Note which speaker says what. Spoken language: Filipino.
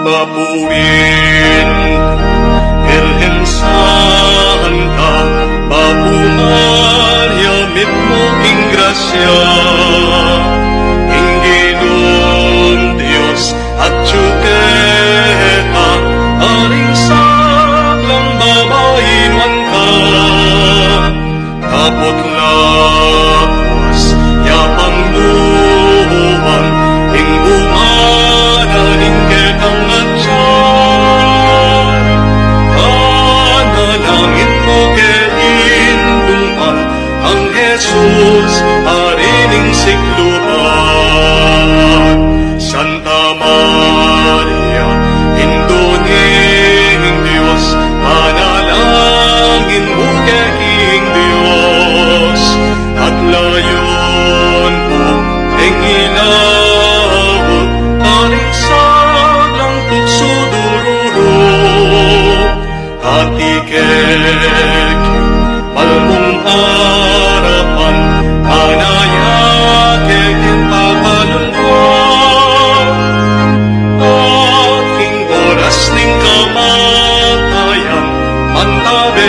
Speaker 1: papuin Virgen Santa, Babu Maria, mitmo king grasya, Inginom Diyos at tsuketa, aring saklang babainwan ka, kapot lawas, yapang luwan, ing bumananing ketang atyan, panalangin mo keindungan, ang Jesus, harining sikluhan. Santa Maria, induning Diyos, panalangin mo keking Diyos, at layon po, ing ilawot, aring saglang tukso dururo, katikek, palmong harapan, panayakek, pagkaluluan, aking oras ning kamatayan, mantabi